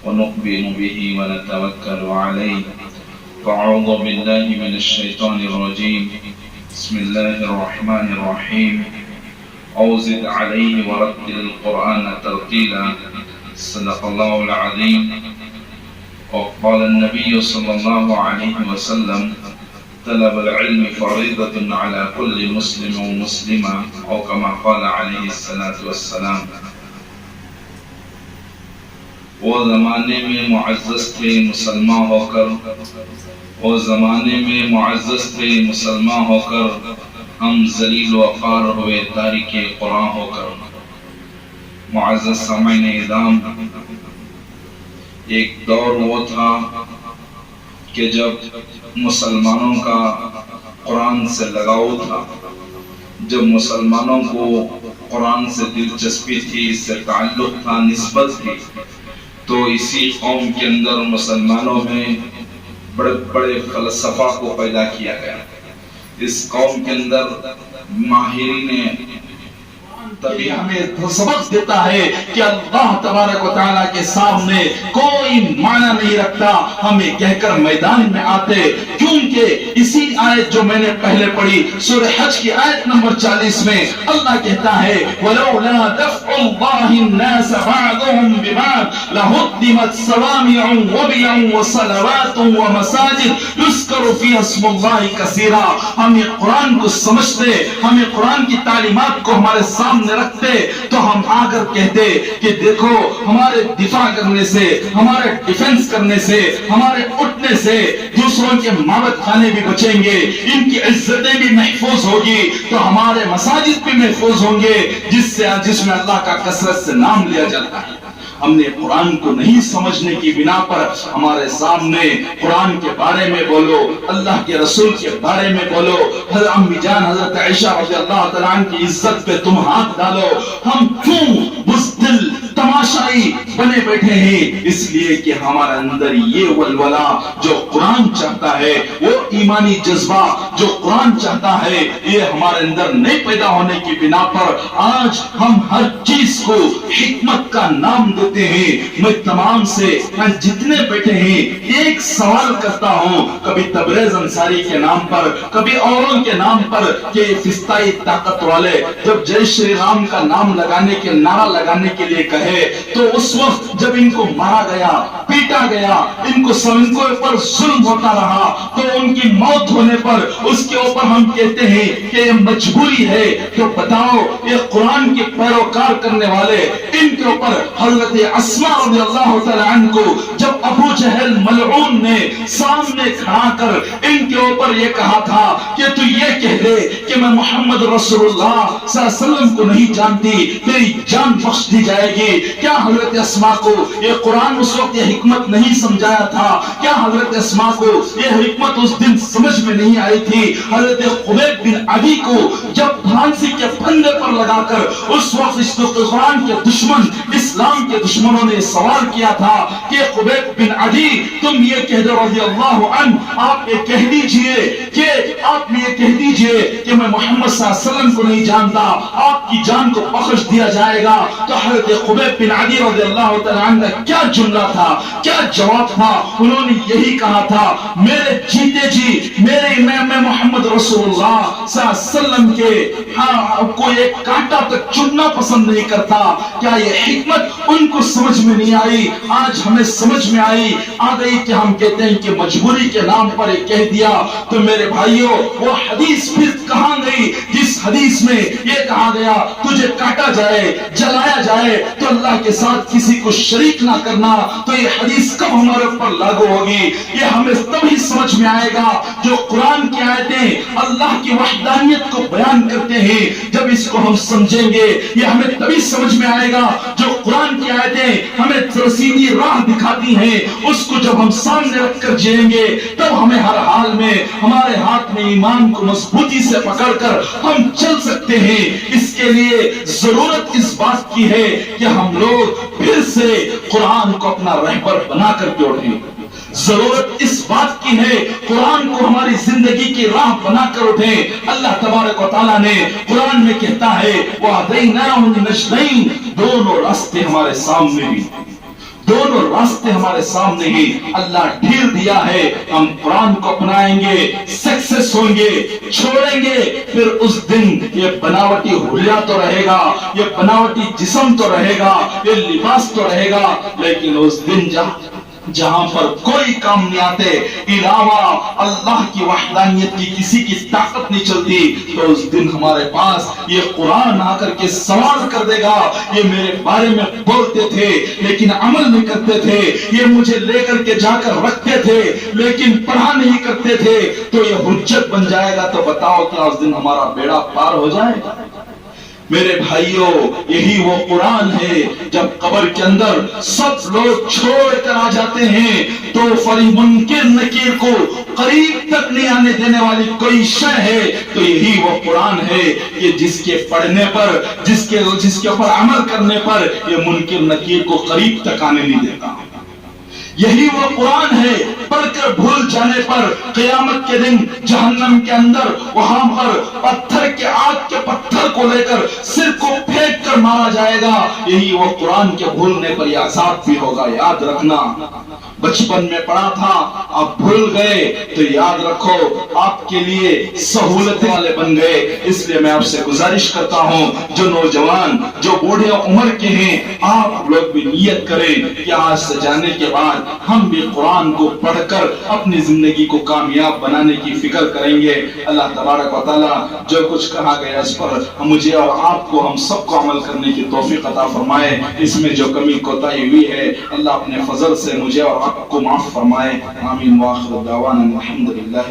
ونؤمن به ونتوكل عليه. فأعوذ بالله من الشيطان الرجيم. بسم الله الرحمن الرحيم. أوزد عليه ورتل القرآن ترتيلا. صدق الله العظيم. وقال النبي صلى الله عليه وسلم: طلب العلم فريضة على كل مسلم ومسلمة، أو كما قال عليه الصلاة والسلام. وہ زمانے میں معزز تھے مسلمان ہو کر، وہ زمانے میں معزز تھے مسلمان ہو کر، ہم ذلیل و خوار ہوئے تارک قرآن ہو کر. معزز سامعین اعظام، ایک دور وہ تھا کہ جب مسلمانوں کا قرآن سے لگاؤ تھا، جب مسلمانوں کو قرآن سے دلچسپی تھی، اس سے تعلق تھا، نسبت تھی، تو اسی قوم کے اندر مسلمانوں میں بڑے بڑے فلسفہ کو پیدا کیا گیا. اس قوم کے اندر ماہرین تبھی ہمیں سبق دیتا ہے کہ اللہ تبارک و تعالیٰ کے سامنے کوئی معنی نہیں رکھتا، ہمیں کہہ کر میدان میں آتے. کیونکہ اسی آیت جو میں نے پہلے پڑھی سورہ حج کی آیت نمبر 40 میں اللہ کہتا ہے وَلَوْلَا دَفْعُ اللَّهِ النَّاسَ بَعْضُهُمْ بِبَعْضٍ لَهُدِّمَتْ صَوَامِعُ وَبِيَعٌ وَصَلَوَاتٌ وَمَسَاجِدُ يُذْكَرُ فِيهَا اسْمُ اللَّهِ كَثِيرًا. ہم یہ قرآن کو سمجھتے، ہم یہ قرآن کی تعلیمات کو ہمارے سامنے رکھتے تو ہم آ کر کہتے کہ دیکھو ہمارے دفاع کرنے سے، ہمارے ڈیفنس کرنے سے، ہمارے اٹھنے سے دوسروں کے مابت خانے بھی بچیں گے، ان کی عزتیں بھی محفوظ ہوگی، تو ہمارے مساجد بھی محفوظ ہوں گے جس میں اللہ کا کثرت سے نام لیا جاتا ہے. ہم نے قرآن کو نہیں سمجھنے کی بنا پر ہمارے سامنے قرآن کے بارے میں بولو، اللہ کے رسول کے بارے میں بولو، حضرت امی جان حضرت عائشہ رضی اللہ تعالیٰ عنہ کی عزت پہ تم ہاتھ ڈالو. ہم کیوں بزدل تماشائی بنے بیٹھے ہیں؟ اس لیے کہ ہمارے اندر یہ ولولہ جو قرآن چاہتا ہے، وہ ایمانی جذبہ جو قرآن چاہتا ہے، یہ ہمارے اندر نہیں پیدا ہونے کی بنا پر آج ہم ہر چیز کو حکمت کا نام دیتے ہیں. میں تمام سے جتنے بیٹھے ہیں ایک سوال کرتا ہوں، کبھی تبریز انصاری کے نام پر، کبھی اوروں کے نام پر، کہ فستائی طاقت والے جب جے شری رام کا نام لگانے کے نعرہ لگانے کے لیے کہے تو اس وقت جب ان کو مارا گیا، پیٹا گیا، ان کو اوپر ظلم ہوتا رہا، تو ان کی موت ہونے پر اس کے اوپر ہم کہتے ہیں کہ یہ مجبوری ہے. تو بتاؤ یہ قرآن کے پیروکار کرنے والے ان کے اوپر حضرت اسماء رضی اللہ تعالیٰ عنہ کو جب ابو جہل ملعون نے سامنے کھڑا کر ان کے اوپر یہ کہا تھا کہ تو یہ کہہ دے کہ میں محمد رسول اللہ صلی اللہ علیہ وسلم کو نہیں جانتی، تیری جان بخش دی جائے گی. کیا حضرت اسماء کو یہ قرآن اس وقت یہ حکمت نہیں سمجھایا تھا؟ کیا حضرت اسماء کو یہ حکمت اس دن سمجھ میں نہیں آئی تھی؟ حضرت خبیب بن عدی کو جب پھانسی کے پھندے پر لگا کر اس وقت اس قرآن کے دشمن، اسلام کے دشمنوں نے سوال کیا تھا کہ خبیب بن عدی تم یہ کہہ دو رضی اللہ عنہ، آپ یہ کہہ دیجئے کہ آپ یہ کہہ دیجئے کہ میں محمد صلی اللہ علیہ وسلم کو نہیں جانتا، آپ کی جان کو بخش دیا جائے گا. تو حضرت خبیب بن عدی رضی اللہ تعالیٰ عنہ کا کیا جملہ تھا، کیا جواب تھا؟ انہوں نے یہی کہا تھا میرے جیتے جی میرے امام محمد رسول اللہ صلی اللہ علیہ وسلم کے کوئی ایک کانٹا تک چننا پسند نہیں کرتا. کیا یہ حکمت ان کو سمجھ میں نہیں آئی؟ آج ہمیں سمجھ میں آ گئی کہ ہم کہتے ہیں کہ مجبوری کے نام پر یہ کہہ دیا. تو میرے بھائیوں وہ حدیث پھر کہاں گئی جس حدیث میں یہ کہا گیا تجھے کاٹا جائے، جلایا جائے تو اللہ کے ساتھ کسی کو شریک نہ کرنا. تو یہ حدیث کب ہمارے اوپر لاگو ہوگی؟ یہ ہمیں تبھی سمجھ میں آئے گا جو قرآن کی آیتیں اللہ کی وحدانیت کو بیان کرتے ہیں. جب اس کو ہم سمجھیں گے یہ ہمیں تبھی سمجھ میں آئے گا جو قرآن کی آیتیں ہمیں سیدھی راہ دکھاتی ہیں. اس کو جب ہم سامنے رکھ کر جئیں گے تب ہمیں ہر حال میں ہمارے ہاتھ میں ایمان کو مضبوطی سے پکڑ کر ہم چل سکتے ہیں. اس کے لیے ضرورت اس بات کی ہے کہ ہم لوگ پھر سے قرآن کو اپنا رہبر بنا کر کے اٹھیں. ضرورت اس بات کی ہے قرآن کو ہماری زندگی کی راہ بنا کر اٹھیں. اللہ تبارک و تعالیٰ نے قرآن میں کہتا ہے وَهَدَيْنَاهُ النَّجْدَيْنِ، دونوں راستے ہمارے سامنے بھی، دونوں راستے ہمارے سامنے ہی اللہ ڈھیر دیا ہے. ہم قرآن کو اپنائیں گے, سکسیس ہوں گے, چھوڑیں گے, پھر اس دن یہ بناوٹی حلیہ تو رہے گا, یہ بناوٹی جسم تو رہے گا, یہ لباس تو رہے گا, لیکن اس دن جہاں پر کوئی کام نہیں آتے, علاوہ اللہ کی وحدانیت کی کسی کی طاقت نہیں چلتی, تو اس دن ہمارے پاس یہ قرآن آ کر کے سوال کر دے گا, یہ میرے بارے میں بولتے تھے لیکن عمل نہیں کرتے تھے, یہ مجھے لے کر کے جا کر رکھتے تھے لیکن پڑھا نہیں کرتے تھے, تو یہ حجت بن جائے گا. تو بتاؤ کیا اس دن ہمارا بیڑا پار ہو جائے گا؟ میرے بھائیوں, یہی وہ قرآن ہے جب قبر کے اندر سب لوگ چھوڑ کر آ جاتے ہیں تو فری منکر نکیر کو قریب تک نہیں آنے دینے والی کوئی شے ہے, تو یہی وہ قرآن ہے کہ جس کے پڑھنے پر, جس کے اوپر عمل کرنے پر یہ منکر نکیر کو قریب تک آنے نہیں دیتا. یہی وہ قرآن ہے پڑھ کر بھول جانے پر قیامت کے دن جہنم کے اندر وہاں پر پتھر کے آگ کے پتھر کو لے کر سر کو پھینک کر مارا جائے گا. یہی وہ قرآن کے بھولنے پر یہ عذاب بھی ہوگا. یاد رکھنا, بچپن میں پڑھا تھا, آپ بھول گئے, تو یاد رکھو آپ کے لیے سہولتیں والے بن گئے. اس لیے میں آپ سے گزارش کرتا ہوں, جو نوجوان, جو بوڑھے عمر کے ہیں, آپ لوگ بھی نیت کریں کہ آج سے جانے کے بعد ہم بھی قرآن کو پڑھ کر اپنی زندگی کو کامیاب بنانے کی فکر کریں گے. اللہ تبارک و تعالیٰ جو کچھ کہا گیا اس پر مجھے اور آپ کو, ہم سب کو عمل کرنے کی توفیق عطا فرمائے. اس میں جو کمی کوتاہی ہوئی ہے اللہ اپنے فضل سے مجھے اور آپ کو معاف فرمائے. آمین. وآخر دعوانا الحمدللہ.